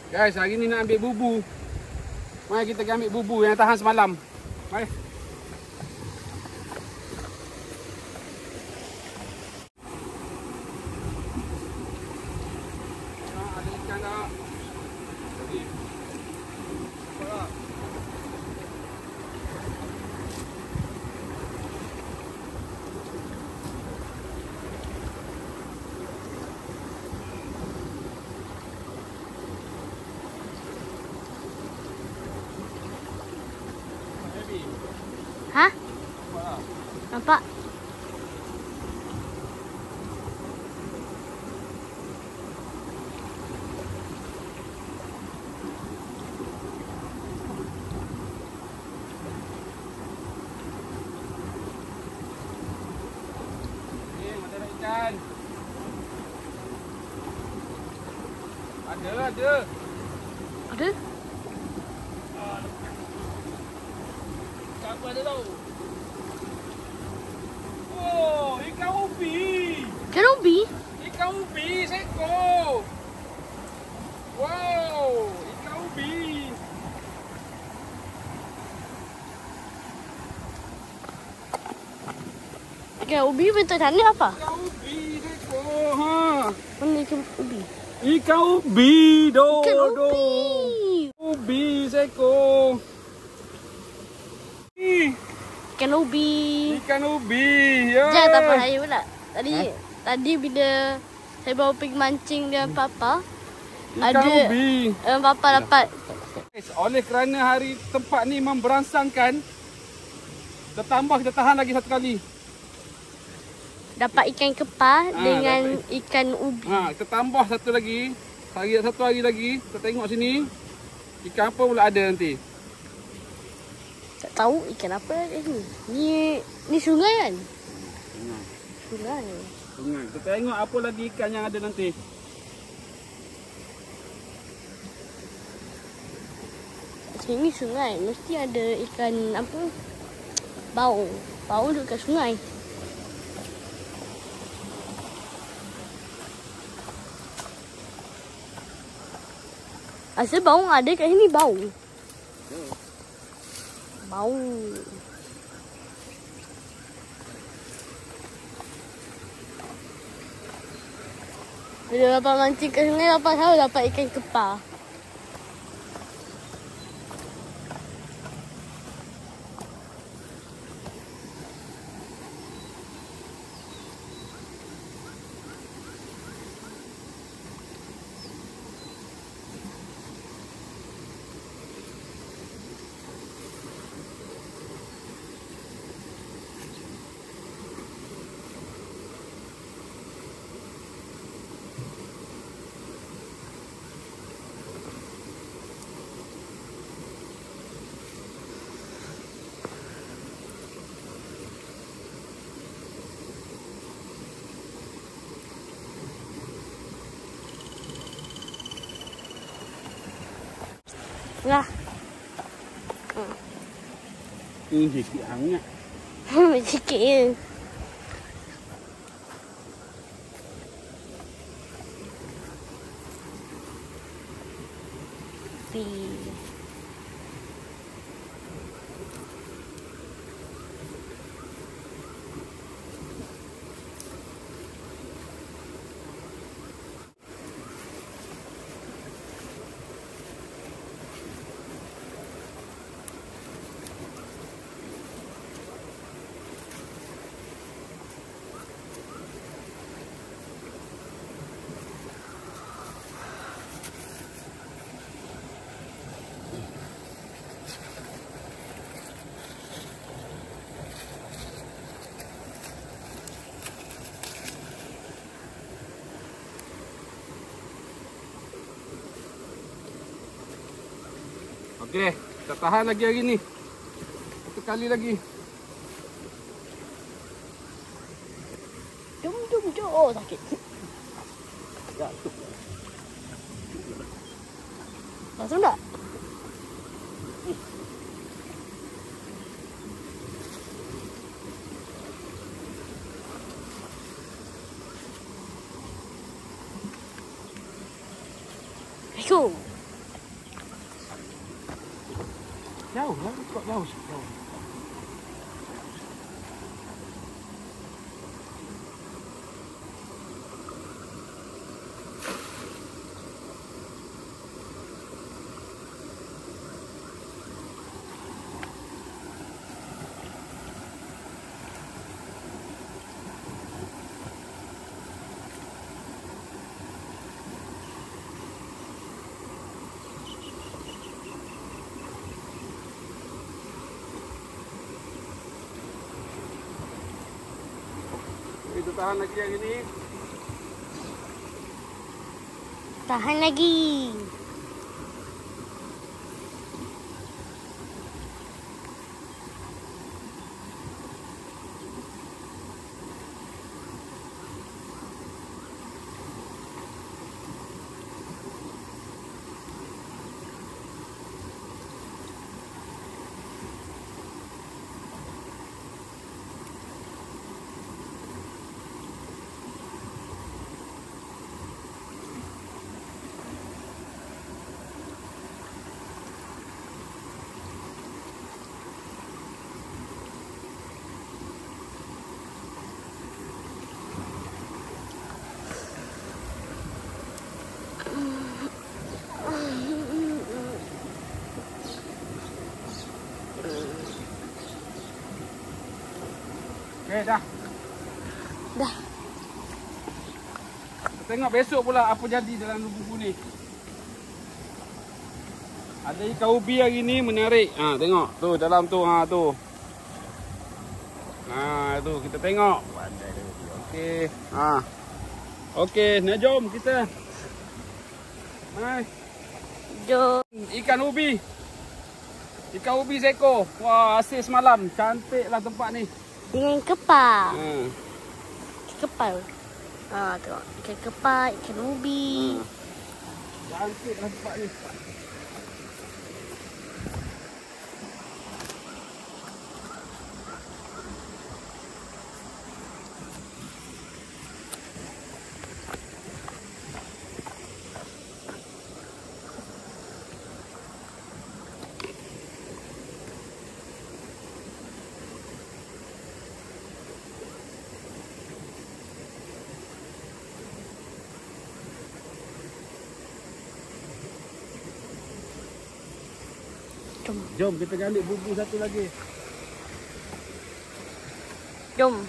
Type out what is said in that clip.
Guys, hari ni nak ambil bubu. Mari kita pergi ambil bubu yang tahan semalam. Mari. Ada ikan tak? Jadi. Nampak tak? Hah? Nampak? Ada ikan. Ada. Ada? Apa ada tau? Oh, ikan ubi. Ikan ubi? Ikan ubi seekor. Wow, ikan ubi. Ikan ubi bentuk sana apa? Ikan ubi seekor. Ha. Mana ikan ubi? Ikan ubi, Ikan ubi. Ubi seekor. Ikan ubi. Ikan ubi. Ya. Jangan tak apa saya pula. Tadi bila saya bawa pergi mancing dengan papa, Ikan ada ubi. papa dapat Oleh kerana hari tempat ni memberangsangkan, tertambah kita tahan lagi satu kali. ikan kepah dengan ikan ubi. Kita tambah satu lagi. Satu hari lagi. Kita tengok sini. Ikan apa pula ada nanti. Tak tahu ikan apa kat sini. Ni sungai kan? Sungai. Kita tengok apa lagi ikan yang ada nanti. Sini sungai. Mesti ada ikan apa? Bau. Bau duduk kat sungai. Asal bau ada kat sini bau. Bau. Bila bapak mancing kat sungai, bapak selalu dapat ikan kepah. Lah. Ini sikit hangat. Sikit je. Okey, kita tahan lagi hari ni. Satu kali lagi. Jom. Oh, sakit. Ya, tu. Langsung tak? Assalamualaikum. Jauh lah, kok jauh. Jauh. Itu tahan lagi yang ini. Tahan lagi. Okey, dah. Dah. Tengok besok pula apa jadi dalam buku ni. Ada ikan ubi hari ni menarik. Ha, tengok tu dalam tu, ha tu. Ha, tu kita tengok. Okey. Ha. Okey, nak jom kita. Hai. Jom. Ikan ubi. Ikan ubi seekor. Wah, hasil semalam. Cantiklah tempat ni. Dengan kepal. Ha. Kepal. Ha, tengok. Ikan kepal, ikan ubi. Cantiklah tempat ni. Jom. Jom kita ambil bubu satu lagi. Jom.